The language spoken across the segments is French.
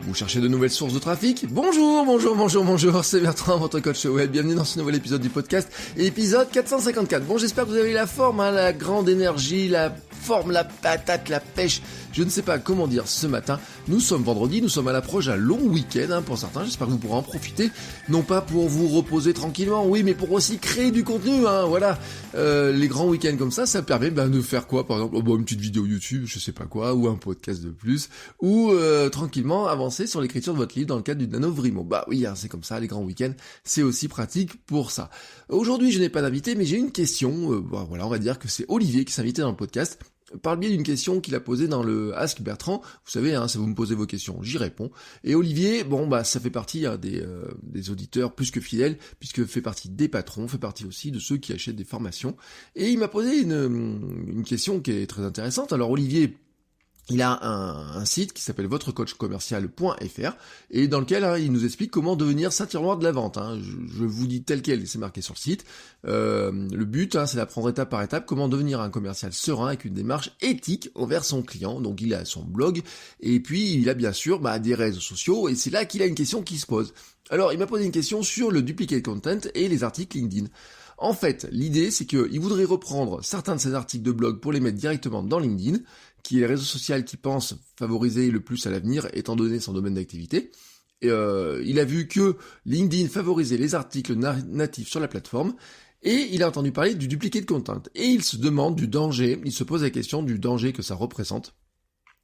Vous cherchez de nouvelles sources de trafic? Bonjour, c'est Bertrand, votre coach web. Bienvenue dans ce nouvel épisode du podcast, épisode 454. Bon, j'espère que vous avez la forme, la grande énergie, la forme, la patate, la pêche. Je ne sais pas comment dire ce matin. Nous sommes vendredi, nous sommes à l'approche d'un long week-end pour certains. J'espère que vous pourrez en profiter, non pas pour vous reposer tranquillement, oui, mais pour aussi créer du contenu. Voilà, les grands week-ends comme ça permet de faire quoi, par exemple, une petite vidéo YouTube, je sais pas quoi, ou un podcast de plus, ou tranquillement avancer sur l'écriture de votre livre dans le cadre du NaNoWriMo. Oui, c'est comme ça, les grands week-ends, c'est aussi pratique pour ça. Aujourd'hui, je n'ai pas d'invité, mais j'ai une question. Voilà, on va dire que c'est Olivier qui s'est invité dans le podcast, par le biais d'une question qu'il a posée dans le Ask Bertrand. Vous savez, si vous me posez vos questions, j'y réponds. Et Olivier, ça fait partie des auditeurs plus que fidèles, puisque fait partie des patrons, fait partie aussi de ceux qui achètent des formations. Et il m'a posé une question qui est très intéressante. Alors Olivier, il a un site qui s'appelle votrecoachcommercial.fr et dans lequel il nous explique comment devenir Saint-Tiroir de la vente. Je vous dis tel quel, c'est marqué sur le site. Le but, c'est d'apprendre étape par étape comment devenir un commercial serein avec une démarche éthique envers son client. Donc il a son blog et puis il a bien sûr des réseaux sociaux et c'est là qu'il a une question qui se pose. Alors il m'a posé une question sur le duplicate content et les articles LinkedIn. En fait, l'idée c'est qu'il voudrait reprendre certains de ses articles de blog pour les mettre directement dans LinkedIn, qui est le réseau social qui pense favoriser le plus à l'avenir, étant donné son domaine d'activité. Et, il a vu que LinkedIn favorisait les articles natifs sur la plateforme, et il a entendu parler du duplicate content. Et il se demande du danger, il se pose la question du danger que ça représente.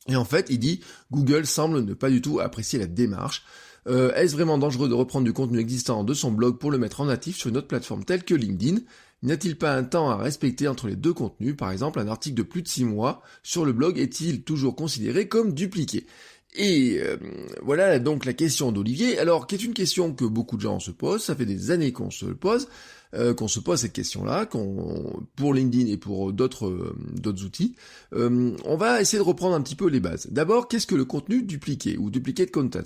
Et en fait, il dit, Google semble ne pas du tout apprécier la démarche. Est-ce vraiment dangereux de reprendre du contenu existant de son blog pour le mettre en natif sur une autre plateforme telle que LinkedIn ? N'y a-t-il pas un temps à respecter entre les deux contenus? Par exemple, un article de plus de 6 mois sur le blog est-il toujours considéré comme dupliqué? Et voilà donc la question d'Olivier, alors qui est une question que beaucoup de gens se posent, ça fait des années qu'on se pose cette question-là, pour LinkedIn et pour d'autres outils. On va essayer de reprendre un petit peu les bases. D'abord, qu'est-ce que le contenu dupliqué ou duplicate content?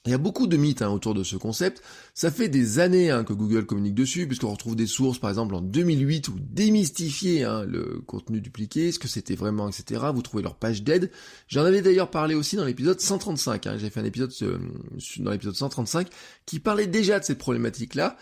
Il y a beaucoup de mythes autour de ce concept. Ça fait des années que Google communique dessus, puisqu'on retrouve des sources, par exemple en 2008, où démystifier le contenu dupliqué, ce que c'était vraiment, etc. Vous trouvez leur page d'aide. J'en avais d'ailleurs parlé aussi dans l'épisode 135. J'ai fait un épisode dans l'épisode 135 qui parlait déjà de cette problématique-là,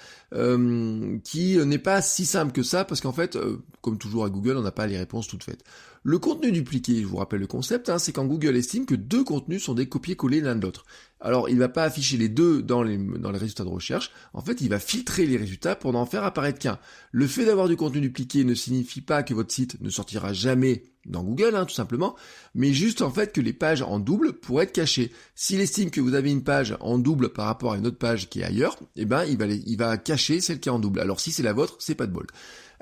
qui n'est pas si simple que ça, parce qu'en fait, comme toujours à Google, on n'a pas les réponses toutes faites. Le contenu dupliqué, je vous rappelle le concept, c'est quand Google estime que deux contenus sont des copier-coller l'un de l'autre. Alors, il va pas afficher les deux dans les résultats de recherche. En fait, il va filtrer les résultats pour n'en faire apparaître qu'un. Le fait d'avoir du contenu dupliqué ne signifie pas que votre site ne sortira jamais dans Google, tout simplement, mais juste en fait que les pages en double pourraient être cachées. S'il estime que vous avez une page en double par rapport à une autre page qui est ailleurs, il va cacher celle qui est en double. Alors si c'est la vôtre, c'est pas de bol.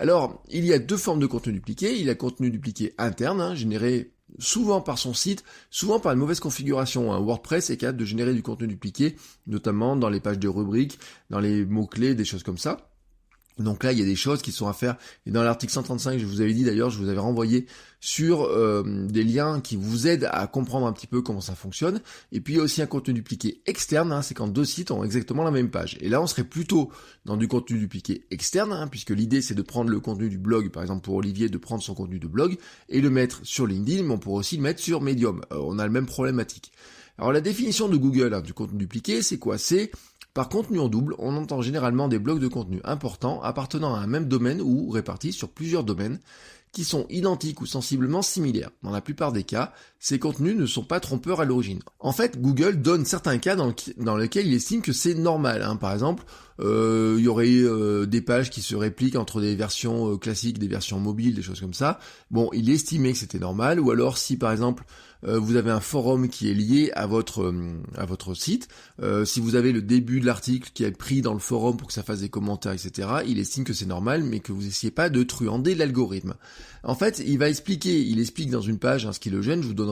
Alors, il y a deux formes de contenu dupliqué. Il y a le contenu dupliqué interne, généré souvent par son site, souvent par une mauvaise configuration. WordPress est capable de générer du contenu dupliqué, notamment dans les pages de rubriques, dans les mots-clés, des choses comme ça. Donc là, il y a des choses qui sont à faire. Et dans l'article 135, je vous avais dit d'ailleurs, je vous avais renvoyé sur des liens qui vous aident à comprendre un petit peu comment ça fonctionne. Et puis il y a aussi un contenu dupliqué externe, c'est quand deux sites ont exactement la même page. Et là, on serait plutôt dans du contenu dupliqué externe, puisque l'idée c'est de prendre le contenu du blog, par exemple pour Olivier, de prendre son contenu de blog et le mettre sur LinkedIn, mais on pourrait aussi le mettre sur Medium. On a la même problématique. Alors la définition de Google du contenu dupliqué, c'est quoi? C'est par contenu en double, on entend généralement des blocs de contenu importants appartenant à un même domaine ou répartis sur plusieurs domaines qui sont identiques ou sensiblement similaires. Dans la plupart des cas, ces contenus ne sont pas trompeurs à l'origine. En fait, Google donne certains cas dans lesquels il estime que c'est normal. Par exemple, il y aurait des pages qui se répliquent entre des versions classiques, des versions mobiles, des choses comme ça. Bon, il estimait que c'était normal. Ou alors, si par exemple, vous avez un forum qui est lié à votre site, si vous avez le début de l'article qui est pris dans le forum pour que ça fasse des commentaires, etc., il estime que c'est normal, mais que vous essayez pas de truander l'algorithme. En fait, il explique dans une page ce qui le gêne. Je vous donnerai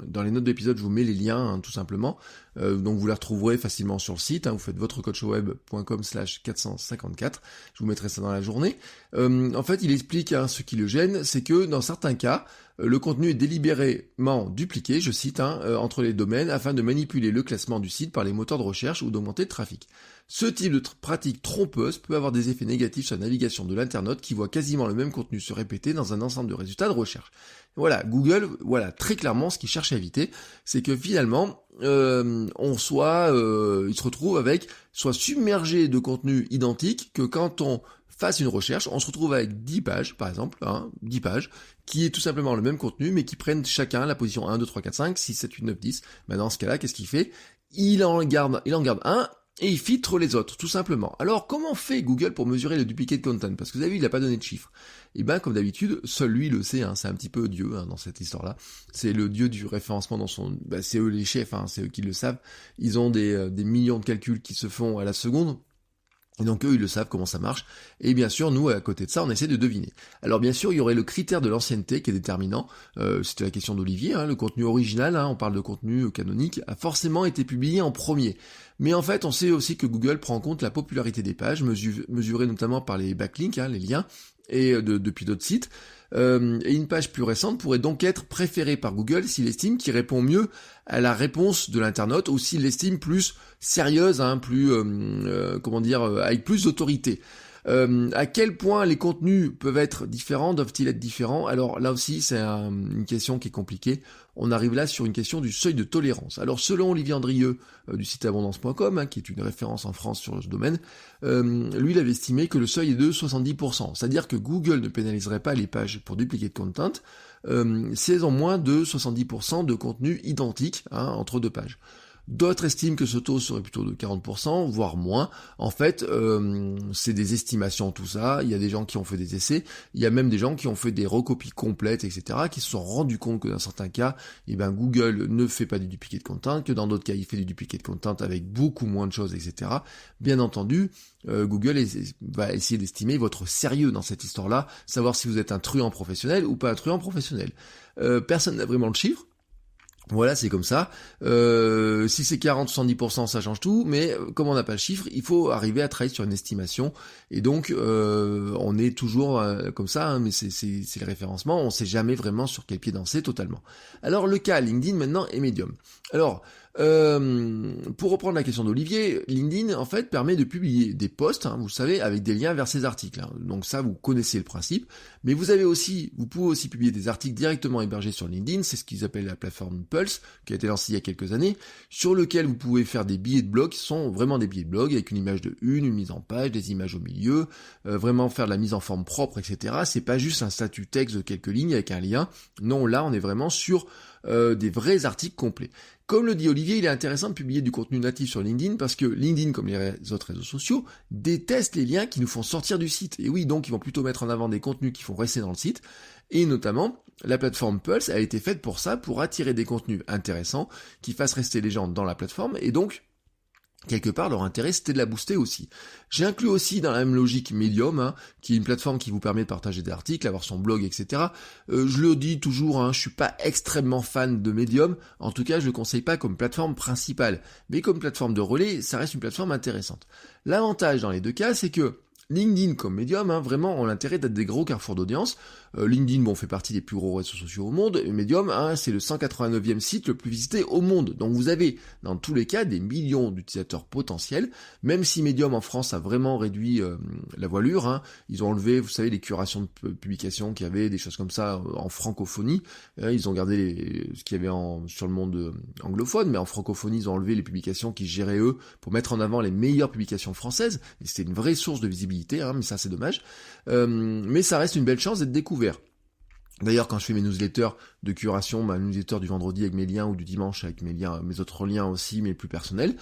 dans les notes d'épisode, je vous mets les liens, tout simplement. donc vous la retrouverez facilement sur le site, hein, vous faites votrecoachweb.com/454, je vous mettrai ça dans la journée. En fait, il explique, hein, ce qui le gêne, c'est que dans certains cas, le contenu est délibérément dupliqué, je cite, entre les domaines afin de manipuler le classement du site par les moteurs de recherche ou d'augmenter le trafic. Ce type de pratique trompeuse peut avoir des effets négatifs sur la navigation de l'internaute qui voit quasiment le même contenu se répéter dans un ensemble de résultats de recherche. Voilà, Google, voilà très clairement ce qu'il cherche à éviter, c'est que finalement, il se retrouve avec soit submergé de contenus identiques que quand on fasse une recherche, on se retrouve avec 10 pages, par exemple, 10 pages, qui est tout simplement le même contenu, mais qui prennent chacun la position 1, 2, 3, 4, 5, 6, 7, 8, 9, 10. Ben dans ce cas-là, qu'est-ce qu'il fait ? Il en garde un, et il filtre les autres, tout simplement. Alors, comment fait Google pour mesurer le duplicate content ? Parce que vous avez vu, il n'a pas donné de chiffres. Et ben, comme d'habitude, seul lui le sait, c'est un petit peu Dieu, dans cette histoire-là. C'est le Dieu du référencement dans son... c'est eux les chefs, c'est eux qui le savent. Ils ont des millions de calculs qui se font à la seconde. Et donc eux, ils le savent comment ça marche. Et bien sûr, nous, à côté de ça, on essaie de deviner. Alors bien sûr, il y aurait le critère de l'ancienneté qui est déterminant. C'était la question d'Olivier. Le contenu original, on parle de contenu canonique, a forcément été publié en premier. Mais en fait, on sait aussi que Google prend en compte la popularité des pages, mesurée notamment par les backlinks, les liens, et depuis d'autres sites. Et une page plus récente pourrait donc être préférée par Google s'il estime qu'il répond mieux à la réponse de l'internaute, ou s'il l'estime plus sérieuse, plus avec plus d'autorité. À quel point les contenus peuvent être différents, doivent-ils être différents ? Alors là aussi, c'est une question qui est compliquée. On arrive là sur une question du seuil de tolérance. Alors selon Olivier Andrieux du site abondance.com, qui est une référence en France sur ce domaine, lui il avait estimé que le seuil est de 70%. C'est-à-dire que Google ne pénaliserait pas les pages pour duplicate content si elles ont moins de 70% de contenu identique entre deux pages. D'autres estiment que ce taux serait plutôt de 40%, voire moins. En fait, c'est des estimations tout ça. Il y a des gens qui ont fait des essais. Il y a même des gens qui ont fait des recopies complètes, etc., qui se sont rendus compte que dans certains cas, Google ne fait pas du duplicate content, que dans d'autres cas, il fait du duplicate content avec beaucoup moins de choses, etc. Bien entendu, Google va essayer d'estimer votre sérieux dans cette histoire-là, savoir si vous êtes un truand professionnel ou pas un truand professionnel. Personne n'a vraiment le chiffre. Voilà, c'est comme ça. Si c'est 40-70%, ça change tout, mais comme on n'a pas le chiffre, il faut arriver à travailler sur une estimation. Et donc, on est toujours comme ça, mais c'est le référencement, on ne sait jamais vraiment sur quel pied danser totalement. Alors, le cas LinkedIn maintenant est Medium. Alors, pour reprendre la question d'Olivier, LinkedIn en fait permet de publier des posts, vous savez, avec des liens vers ces articles. Donc ça, vous connaissez le principe. Mais vous pouvez aussi publier des articles directement hébergés sur LinkedIn. C'est ce qu'ils appellent la plateforme Pulse, qui a été lancée il y a quelques années, sur lequel vous pouvez faire des billets de blog qui sont vraiment des billets de blog avec une image de une mise en page, des images au milieu, vraiment faire de la mise en forme propre, etc. C'est pas juste un statut texte de quelques lignes avec un lien. Non, là, on est vraiment sur des vrais articles complets. Comme le dit Olivier, il est intéressant de publier du contenu natif sur LinkedIn parce que LinkedIn, comme les autres réseaux sociaux, déteste les liens qui nous font sortir du site. Et oui, donc ils vont plutôt mettre en avant des contenus qui font rester dans le site. Et notamment, la plateforme Pulse a été faite pour ça, pour attirer des contenus intéressants qui fassent rester les gens dans la plateforme et donc quelque part, leur intérêt, c'était de la booster aussi. J'ai inclus aussi dans la même logique Medium, qui est une plateforme qui vous permet de partager des articles, avoir son blog, etc. Je le dis toujours, je suis pas extrêmement fan de Medium. En tout cas, je le conseille pas comme plateforme principale. Mais comme plateforme de relais, ça reste une plateforme intéressante. L'avantage dans les deux cas, c'est que LinkedIn comme Medium, vraiment, ont l'intérêt d'être des gros carrefours d'audience. LinkedIn, fait partie des plus gros réseaux sociaux au monde. Et Medium, c'est le 189e site le plus visité au monde. Donc vous avez, dans tous les cas, des millions d'utilisateurs potentiels. Même si Medium en France a vraiment réduit la voilure, ils ont enlevé, vous savez, les curations de publications qu'il y avait, des choses comme ça en francophonie. Ils ont gardé ce qu'il y avait sur le monde anglophone, mais en francophonie, ils ont enlevé les publications qu'ils géraient eux pour mettre en avant les meilleures publications françaises. Et c'était une vraie source de visibilité. Mais ça c'est dommage. Mais ça reste une belle chance d'être découvert. D'ailleurs, quand je fais mes newsletters de curation, ma newsletter du vendredi avec mes liens ou du dimanche avec mes liens, mes autres liens aussi, mais plus personnels,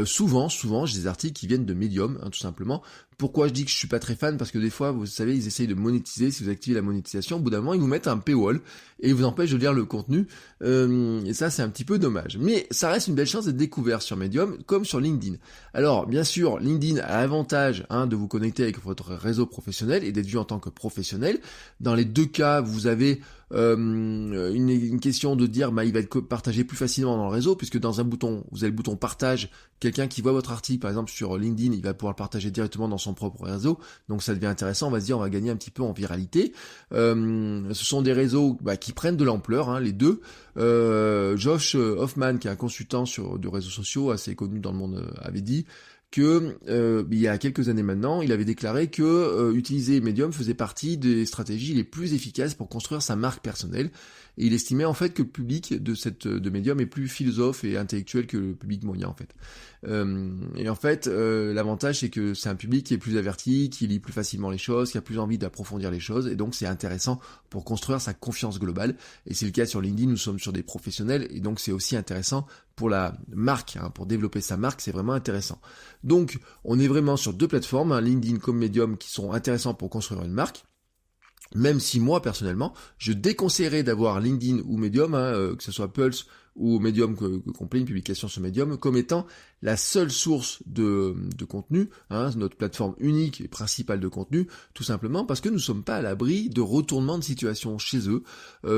souvent, j'ai des articles qui viennent de Medium, tout simplement. Pourquoi je dis que je suis pas très fan ? Parce que des fois, vous savez, ils essayent de monétiser. Si vous activez la monétisation, au bout d'un moment, ils vous mettent un paywall et ils vous empêchent de lire le contenu. Et ça, c'est un petit peu dommage. Mais ça reste une belle chance d'être découvert sur Medium comme sur LinkedIn. Alors, bien sûr, LinkedIn a l'avantage de vous connecter avec votre réseau professionnel et d'être vu en tant que professionnel. Dans les deux cas, vous avez une question de dire il va être partagé plus facilement dans le réseau, puisque dans un bouton, vous avez le bouton partage, quelqu'un qui voit votre article par exemple sur LinkedIn, il va pouvoir le partager directement dans son propre réseau, donc ça devient intéressant, on va se dire on va gagner un petit peu en viralité. Ce sont des réseaux qui prennent de l'ampleur, hein, les deux. Josh Hoffman, qui est un consultant de réseaux sociaux assez connu dans le monde, avait dit que il y a quelques années maintenant, il avait déclaré que utiliser Medium faisait partie des stratégies les plus efficaces pour construire sa marque personnelle. Et il estimait en fait que le public de Medium est plus philosophe et intellectuel que le public moyen en fait. Et en fait, l'avantage c'est que c'est un public qui est plus averti, qui lit plus facilement les choses, qui a plus envie d'approfondir les choses, et donc c'est intéressant pour construire sa confiance globale. Et c'est le cas sur LinkedIn, nous sommes sur des professionnels, et donc c'est aussi intéressant pour la marque, hein, pour développer sa marque, c'est vraiment intéressant. Donc on est vraiment sur deux plateformes, hein, LinkedIn comme Medium, qui sont intéressants pour construire une marque. Même si moi, personnellement, je déconseillerais d'avoir LinkedIn ou Medium, que ce soit Pulse ou Medium complet, une publication sur Medium, comme étant la seule source de contenu, hein, notre plateforme unique et principale de contenu, tout simplement parce que nous ne sommes pas à l'abri de retournements de situation chez eux.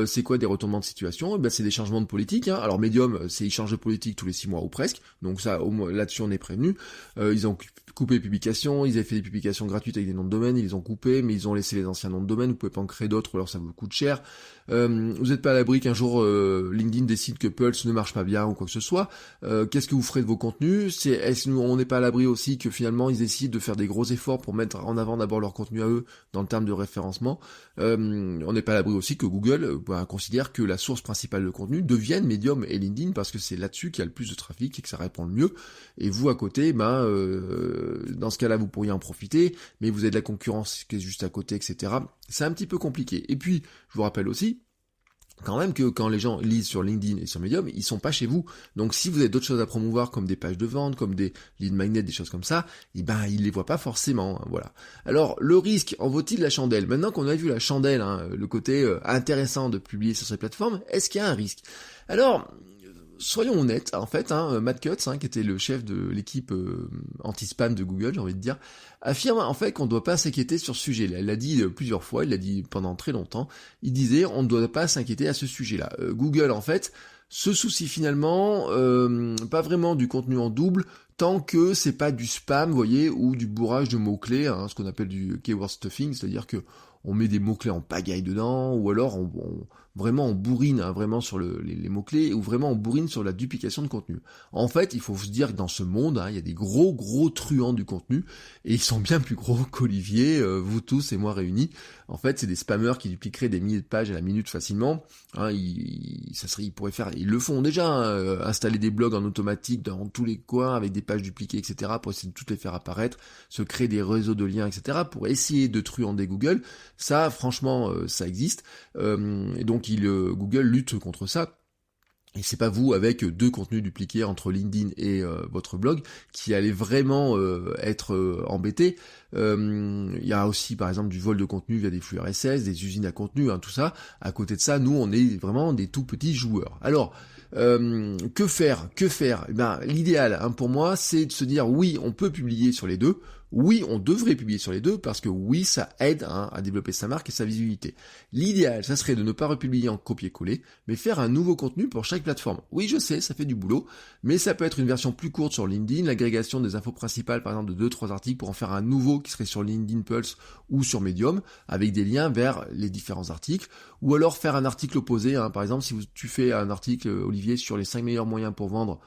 C'est quoi des retournements de situation ? C'est des changements de politique. Hein. Alors Medium, ils changent de politique tous les 6 mois ou presque, donc ça, au moins, là-dessus on est prévenu. Ils ont coupé les publications, ils avaient fait des publications gratuites avec des noms de domaine, ils les ont coupés, mais ils ont laissé les anciens noms de domaine, vous pouvez pas en créer d'autres, alors ça vous coûte cher. Vous n'êtes pas à l'abri qu'un jour LinkedIn décide que Pulse ne marche pas bien ou quoi que ce soit. Qu'est-ce que vous ferez de vos contenus ? Est-ce que on n'est pas à l'abri aussi que finalement ils décident de faire des gros efforts pour mettre en avant d'abord leur contenu à eux dans le terme de référencement ? On n'est pas à l'abri aussi que Google considère que la source principale de contenu devienne Medium et LinkedIn parce que c'est là-dessus qu'il y a le plus de trafic et que ça répond le mieux. Et vous à côté, dans ce cas-là vous pourriez en profiter, mais vous avez de la concurrence qui est juste à côté, etc. C'est un petit peu compliqué. Et puis, je vous rappelle aussi, quand même que quand les gens lisent sur LinkedIn et sur Medium, ils sont pas chez vous. Donc si vous avez d'autres choses à promouvoir comme des pages de vente, comme des lead magnets, des choses comme ça, ils les voient pas forcément, hein, voilà. Alors le risque en vaut-il la chandelle ? Maintenant qu'on a vu la chandelle, hein, le côté intéressant de publier sur ces plateformes, est-ce qu'il y a un risque ? Alors soyons honnêtes, en fait, Matt Cutts, qui était le chef de l'équipe anti-spam de Google, j'ai envie de dire, affirme en fait qu'on ne doit pas s'inquiéter sur ce sujet-là. Il l'a dit plusieurs fois, il l'a dit pendant très longtemps, il disait on ne doit pas s'inquiéter à ce sujet-là. Google, en fait, se soucie finalement pas vraiment du contenu en double, tant que c'est pas du spam, vous voyez, ou du bourrage de mots-clés, ce qu'on appelle du keyword stuffing, c'est-à-dire que on met des mots-clés en pagaille dedans, ou alors on bourrine vraiment sur les mots-clés, ou vraiment on bourrine sur la duplication de contenu. En fait, il faut se dire que dans ce monde, il y a des gros truands du contenu, et ils sont bien plus gros qu'Olivier, vous tous et moi réunis. En fait, c'est des spammers qui dupliqueraient des milliers de pages à la minute facilement. Ils pourraient faire, ils le font déjà, installer des blogs en automatique dans tous les coins avec des pages dupliquées, etc. pour essayer de toutes les faire apparaître, se créer des réseaux de liens, etc. pour essayer de truander Google. Ça, franchement, ça existe. Et donc, Google lutte contre ça. Et c'est pas vous, avec 2 contenus dupliqués entre LinkedIn et votre blog, qui allez vraiment être embêté. Il y a aussi, par exemple, du vol de contenu via des flux RSS, des usines à contenu, tout ça. À côté de ça, nous, on est vraiment des tout petits joueurs. Alors, que faire ? L'idéal, pour moi, c'est de se dire, oui, on peut publier sur les deux. Oui, on devrait publier sur les deux parce que oui, ça aide à développer sa marque et sa visibilité. L'idéal, ça serait de ne pas republier en copier-coller, mais faire un nouveau contenu pour chaque plateforme. Oui, je sais, ça fait du boulot, mais ça peut être une version plus courte sur LinkedIn, l'agrégation des infos principales, par exemple, de 2-3 articles pour en faire un nouveau qui serait sur LinkedIn Pulse ou sur Medium, avec des liens vers les différents articles, ou alors faire un article opposé, par exemple, si tu fais un article, Olivier, sur les 5 meilleurs moyens pour vendre,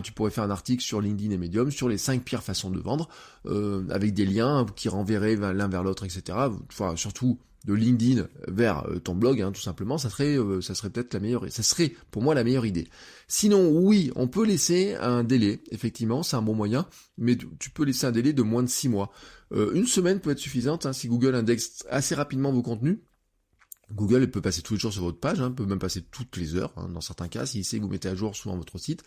tu pourrais faire un article sur LinkedIn et Medium sur les 5 pires façons de vendre, avec des liens qui renverraient l'un vers l'autre, etc. Enfin, surtout de LinkedIn vers ton blog, tout simplement, ça serait peut-être ça serait pour moi la meilleure idée. Sinon, oui, on peut laisser un délai, effectivement, c'est un bon moyen, mais tu peux laisser un délai de moins de 6 mois. Une semaine peut être suffisante, si Google indexe assez rapidement vos contenus. Google peut passer tous les jours sur votre page, peut même passer toutes les heures, dans certains cas, s'il sait que vous mettez à jour souvent votre site.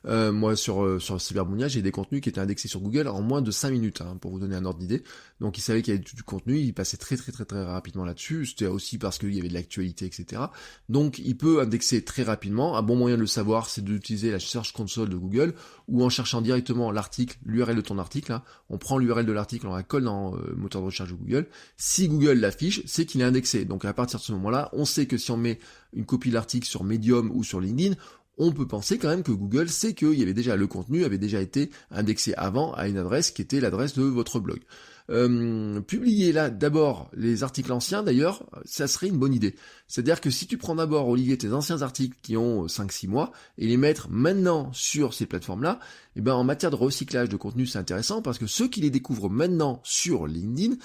Moi, sur Cybermounia, j'ai des contenus qui étaient indexés sur Google en moins de 5 minutes, pour vous donner un ordre d'idée. Donc, il savait qu'il y avait du contenu, il passait très rapidement là-dessus. C'était aussi parce qu'il y avait de l'actualité, etc. Donc, il peut indexer très rapidement. Un bon moyen de le savoir, c'est d'utiliser la Search Console de Google, ou en cherchant directement l'article, l'URL de ton article. On prend l'URL de l'article, on la colle dans le moteur de recherche de Google. Si Google l'affiche, c'est qu'il est indexé. Donc, à partir partir de ce moment-là, on sait que si on met une copie de l'article sur Medium ou sur LinkedIn, on peut penser quand même que Google sait qu'il y avait déjà le contenu avait déjà été indexé avant à une adresse qui était l'adresse de votre blog. Publier là d'abord les articles anciens d'ailleurs, ça serait une bonne idée. C'est-à-dire que si tu prends d'abord, Olivier, tes anciens articles qui ont 5-6 mois et les mettre maintenant sur ces plateformes-là, eh ben en matière de recyclage de contenu, c'est intéressant parce que ceux qui les découvrent maintenant sur LinkedIn,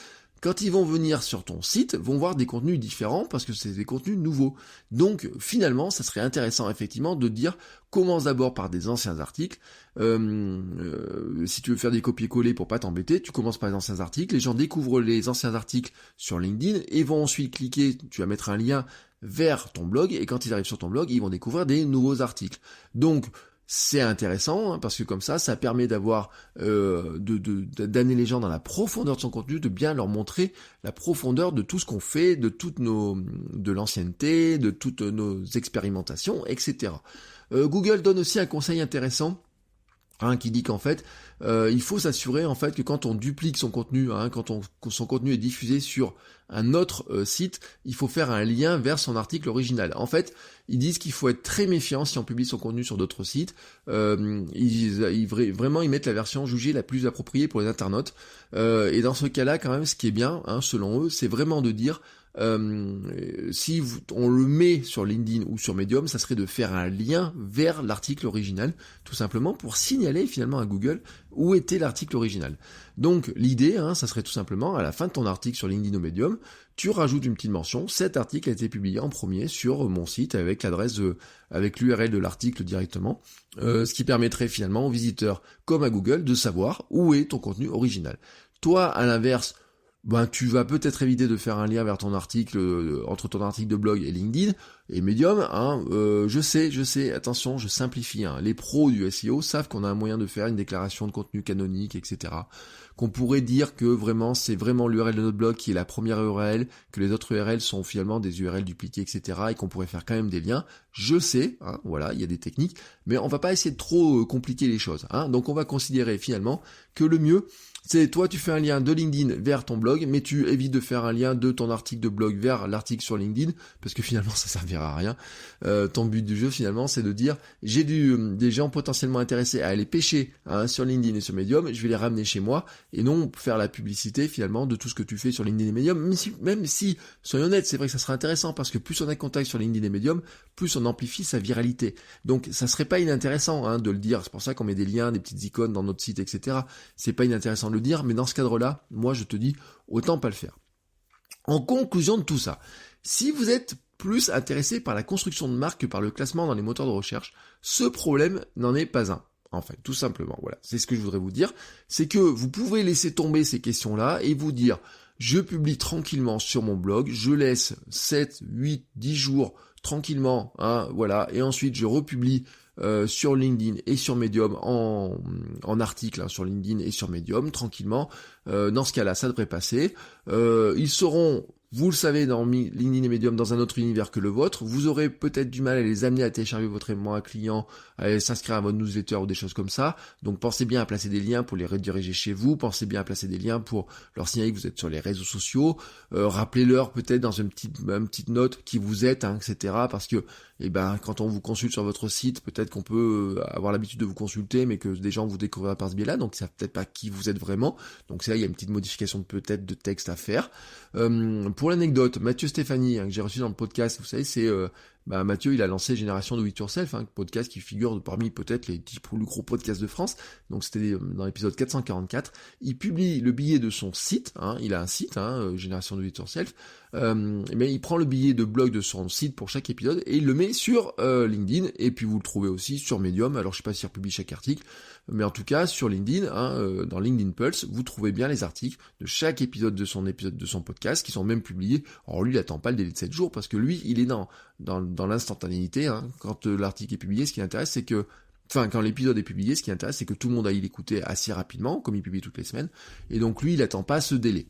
quand ils vont venir sur ton site, vont voir des contenus différents parce que c'est des contenus nouveaux. Donc finalement, ça serait intéressant effectivement de dire commence d'abord par des anciens articles. Si tu veux faire des copier-coller pour pas t'embêter, tu commences par les anciens articles. Les gens découvrent les anciens articles sur LinkedIn et vont ensuite cliquer. Tu vas mettre un lien vers ton blog et quand ils arrivent sur ton blog, ils vont découvrir des nouveaux articles. Donc c'est intéressant hein, parce que comme ça permet d'avoir d'amener les gens dans la profondeur de son contenu, de bien leur montrer la profondeur de tout ce qu'on fait, de l'ancienneté, de toutes nos expérimentations, etc. Google donne aussi un conseil intéressant. Qui dit qu'en fait, il faut s'assurer en fait que quand on duplique son contenu, quand son contenu est diffusé sur un autre site, il faut faire un lien vers son article original. En fait, ils disent qu'il faut être très méfiant si on publie son contenu sur d'autres sites. Vraiment, ils mettent la version jugée la plus appropriée pour les internautes. Et dans ce cas-là, quand même, ce qui est bien, selon eux, c'est vraiment de dire si on le met sur LinkedIn ou sur Medium, ça serait de faire un lien vers l'article original, tout simplement pour signaler finalement à Google où était l'article original. Donc l'idée, ça serait tout simplement à la fin de ton article sur LinkedIn ou Medium, tu rajoutes une petite mention, cet article a été publié en premier sur mon site avec l'adresse, avec l'URL de l'article directement, ce qui permettrait finalement aux visiteurs comme à Google de savoir où est ton contenu original. Toi, à l'inverse, tu vas peut-être éviter de faire un lien vers ton article, entre ton article de blog et LinkedIn, et Medium, je sais, attention, je simplifie, les pros du SEO savent qu'on a un moyen de faire une déclaration de contenu canonique, etc., qu'on pourrait dire que vraiment, c'est vraiment l'URL de notre blog qui est la première URL, que les autres URL sont finalement des URL dupliquées, etc., et qu'on pourrait faire quand même des liens, je sais, voilà, il y a des techniques, mais on va pas essayer de trop compliquer les choses, donc on va considérer finalement que le mieux, c'est toi tu fais un lien de LinkedIn vers ton blog, mais tu évites de faire un lien de ton article de blog vers l'article sur LinkedIn, parce que finalement ça servira à rien. Ton but du jeu finalement c'est de dire j'ai des gens potentiellement intéressés à aller pêcher sur LinkedIn et sur Medium, je vais les ramener chez moi, et non faire la publicité finalement de tout ce que tu fais sur LinkedIn et Medium, même si soyons honnêtes, c'est vrai que ça sera intéressant, parce que plus on a de contact sur LinkedIn et Medium, plus on amplifie sa viralité. Donc ça serait pas inintéressant de le dire, c'est pour ça qu'on met des liens, des petites icônes dans notre site, etc. C'est pas inintéressant de le dire, mais dans ce cadre-là, moi je te dis, autant pas le faire. En conclusion de tout ça, si vous êtes plus intéressé par la construction de marque que par le classement dans les moteurs de recherche, ce problème n'en est pas un. En fait, tout simplement, voilà, c'est ce que je voudrais vous dire, c'est que vous pouvez laisser tomber ces questions-là et vous dire, je publie tranquillement sur mon blog, je laisse 7, 8, 10 jours tranquillement, voilà, et ensuite je republie sur LinkedIn et sur Medium en article sur LinkedIn et sur Medium, tranquillement. Dans ce cas-là, ça devrait passer. Ils seront, vous le savez, dans LinkedIn et Medium, dans un autre univers que le vôtre. Vous aurez peut-être du mal à les amener à télécharger votre aimant à client, à s'inscrire à votre newsletter ou des choses comme ça. Donc pensez bien à placer des liens pour les rediriger chez vous. Pensez bien à placer des liens pour leur signaler que vous êtes sur les réseaux sociaux. Rappelez-leur peut-être dans une petite note qui vous êtes, etc. Parce que quand on vous consulte sur votre site, peut-être qu'on peut avoir l'habitude de vous consulter, mais que des gens vous découvrent par ce biais-là, donc ils savent peut-être pas qui vous êtes vraiment. Donc c'est là, il y a une petite modification peut-être de texte à faire. Pour l'anecdote, Mathieu Stéphanie, que j'ai reçu dans le podcast, vous savez, c'est Mathieu, il a lancé Génération Do It Yourself, podcast qui figure parmi peut-être les 10 plus gros podcasts de France. Donc c'était dans l'épisode 444. Il publie le billet de son site, il a un site, Génération Do It Yourself. Mais il prend le billet de blog de son site pour chaque épisode et il le met sur LinkedIn, et puis vous le trouvez aussi sur Medium. Alors je sais pas s'il republie chaque article, mais en tout cas sur LinkedIn, dans LinkedIn Pulse, vous trouvez bien les articles de chaque épisode de son podcast qui sont même publiés. Alors lui, il attend pas le délai de 7 jours parce que lui, il est dans l'instantanéité. Quand l'article est publié, ce qui l'intéresse, c'est que quand l'épisode est publié, ce qui intéresse, c'est que tout le monde aille l'écouter assez rapidement, comme il publie toutes les semaines. Et donc lui, il attend pas ce délai.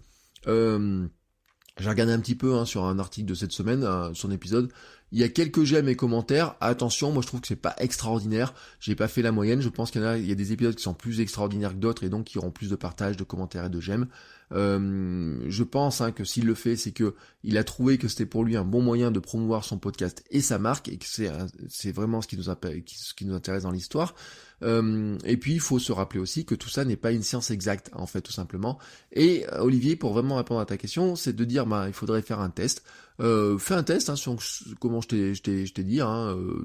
J'ai regardé un petit peu sur un article de cette semaine, son épisode, Il y a quelques j'aime et commentaires. Attention, moi je trouve que c'est pas extraordinaire. J'ai pas fait la moyenne. Je pense il y a des épisodes qui sont plus extraordinaires que d'autres et donc qui auront plus de partages, de commentaires et de j'aime. Je pense que s'il le fait, c'est que il a trouvé que c'était pour lui un bon moyen de promouvoir son podcast et sa marque et que c'est vraiment ce qui nous intéresse dans l'histoire. Et puis il faut se rappeler aussi que tout ça n'est pas une science exacte en fait tout simplement. Et Olivier, pour vraiment répondre à ta question, c'est de dire il faudrait faire un test. Fais un test sur comment je t'ai dit,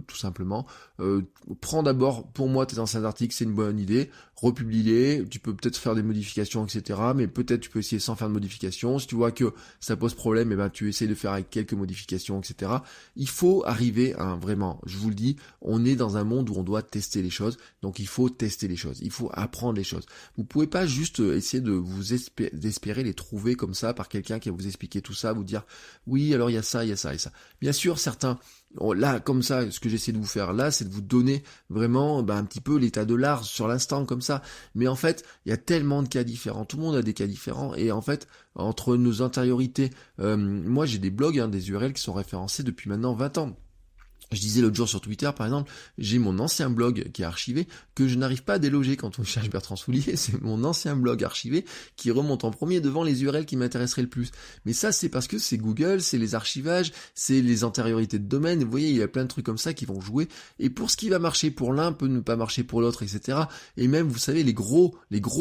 tout simplement. Prends d'abord pour moi tes anciens articles, c'est une bonne idée. Republie-les, tu peux peut-être faire des modifications, etc. Mais peut-être tu peux essayer sans faire de modifications. Si tu vois que ça pose problème, tu essaies de faire avec quelques modifications, etc. Il faut arriver vraiment, je vous le dis, on est dans un monde où on doit tester les choses. Donc il faut tester les choses, il faut apprendre les choses. Vous pouvez pas juste essayer d'espérer les trouver comme ça par quelqu'un qui va vous expliquer tout ça, vous dire oui alors il y a ça et ça. Bien sûr certains, là comme ça, ce que j'essaie de vous faire là, c'est de vous donner vraiment un petit peu l'état de l'art sur l'instant comme ça. Mais en fait, il y a tellement de cas différents, tout le monde a des cas différents et en fait, entre nos intériorités, moi j'ai des blogs, des URL qui sont référencés depuis maintenant 20 ans. Je disais l'autre jour sur Twitter, par exemple, j'ai mon ancien blog qui est archivé, que je n'arrive pas à déloger quand on cherche Bertrand Soulier, c'est mon ancien blog archivé qui remonte en premier devant les URL qui m'intéresseraient le plus. Mais ça, c'est parce que c'est Google, c'est les archivages, c'est les antériorités de domaine, vous voyez, il y a plein de trucs comme ça qui vont jouer, et pour ce qui va marcher pour l'un, peut ne pas marcher pour l'autre, etc. Et même, vous savez, les gros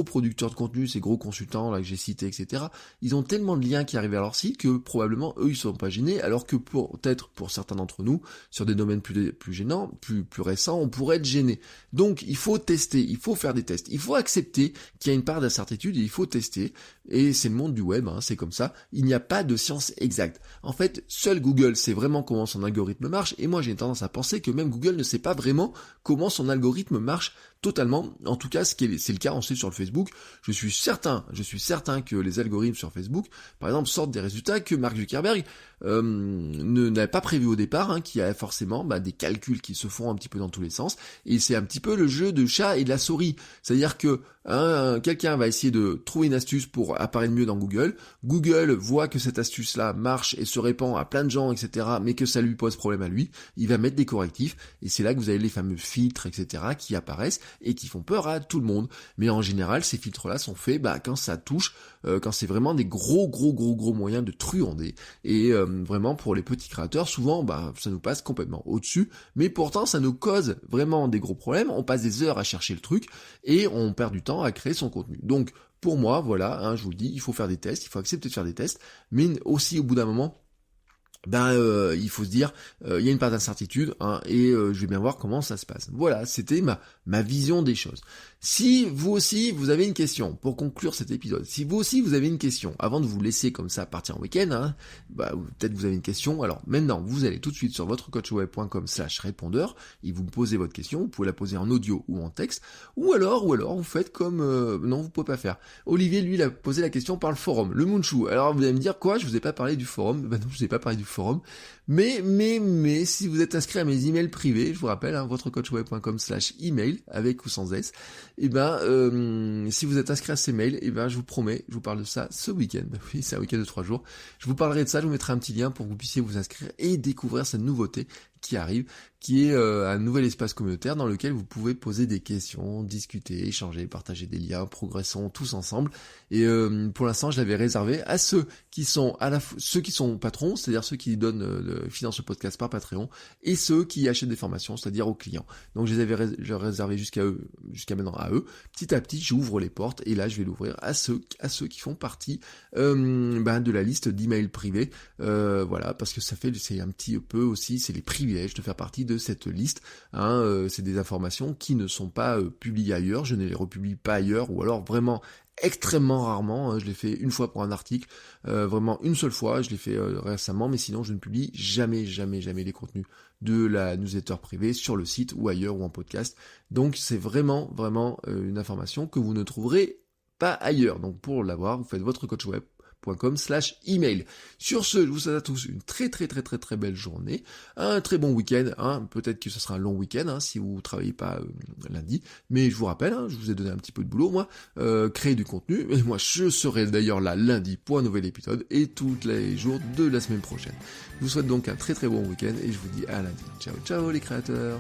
producteurs de contenu, ces gros consultants là que j'ai cités, etc., ils ont tellement de liens qui arrivent à leur site que probablement, eux, ils sont pas gênés, alors que peut-être pour certains d'entre nous, sur des domaines plus gênants, plus récents, on pourrait être gêné. Donc il faut tester, il faut faire des tests, il faut accepter qu'il y a une part d'incertitude et il faut tester. Et c'est le monde du web, c'est comme ça. Il n'y a pas de science exacte. En fait, seul Google sait vraiment comment son algorithme marche, et moi j'ai tendance à penser que même Google ne sait pas vraiment comment son algorithme marche totalement. En tout cas, c'est le cas, on sait sur le Facebook. Je suis certain que les algorithmes sur Facebook, par exemple, sortent des résultats que Mark Zuckerberg n'avait pas prévu au départ, qu'il y a forcément des calculs qui se font un petit peu dans tous les sens, et c'est un petit peu le jeu de chat et de la souris. C'est-à-dire que quelqu'un va essayer de trouver une astuce pour apparaître mieux dans Google. Google voit que cette astuce-là marche et se répand à plein de gens, etc., mais que ça lui pose problème à lui. Il va mettre des correctifs, et c'est là que vous avez les fameux filtres, etc., qui apparaissent et qui font peur à tout le monde. Mais en général, ces filtres-là sont faits quand ça touche, quand c'est vraiment des gros moyens de truander. Et vraiment, pour les petits créateurs, souvent, ça nous passe complètement au-dessus, mais pourtant, ça nous cause vraiment des gros problèmes. On passe des heures à chercher le truc, et on perd du temps à créer son contenu. Donc, pour moi, voilà, je vous le dis, il faut faire des tests, il faut accepter de faire des tests, mais aussi, au bout d'un moment, il faut se dire, il y a une part d'incertitude, et je vais bien voir comment ça se passe. Voilà, c'était ma vision des choses. Si vous aussi vous avez une question, pour conclure cet épisode, si vous aussi vous avez une question, avant de vous laisser comme ça partir en week-end, peut-être vous avez une question, alors maintenant vous allez tout de suite sur votrecoachweb.com/répondeur, et vous me posez votre question, vous pouvez la poser en audio ou en texte, ou alors vous faites comme, non vous pouvez pas faire. Olivier lui il a posé la question par le forum, le Munchou. Alors vous allez me dire quoi, je vous ai pas parlé du forum, non je vous ai pas parlé du forum, mais si vous êtes inscrit à mes emails privés, je vous rappelle, votrecoachweb.com/email avec ou sans S, si vous êtes inscrit à ces mails, je vous promets, je vous parle de ça ce week-end. Oui, c'est un week-end de 3 jours. Je vous parlerai de ça, je vous mettrai un petit lien pour que vous puissiez vous inscrire et découvrir cette nouveauté qui arrive, qui est un nouvel espace communautaire dans lequel vous pouvez poser des questions, discuter, échanger, partager des liens, progressons tous ensemble. Et pour l'instant, je l'avais réservé à ceux qui sont ceux qui sont patrons, c'est-à-dire ceux qui financent le podcast par Patreon, et ceux qui achètent des formations, c'est-à-dire aux clients. Donc je les avais réservé jusqu'à maintenant à eux. Petit à petit, j'ouvre les portes, et là je vais l'ouvrir à ceux qui font partie de la liste d'emails privés. Voilà, parce que c'est un petit peu aussi, c'est les privilèges de faire partie de cette liste. C'est des informations qui ne sont pas publiées ailleurs, je ne les republie pas ailleurs, ou alors vraiment extrêmement rarement. Je l'ai fait une fois pour un article, vraiment une seule fois, je l'ai fait récemment, mais sinon je ne publie jamais les contenus de la newsletter privée sur le site ou ailleurs ou en podcast. Donc c'est vraiment une information que vous ne trouverez pas ailleurs. Donc pour l'avoir, vous faites votrecoachweb email. Sur ce, je vous souhaite à tous une très belle journée, un très bon week-end, peut-être que ce sera un long week-end si vous travaillez pas lundi, mais je vous rappelle, je vous ai donné un petit peu de boulot, moi, créer du contenu, et moi je serai d'ailleurs là lundi pour un nouvel épisode, et tous les jours de la semaine prochaine. Je vous souhaite donc un très bon week-end, et je vous dis à lundi. Ciao les créateurs.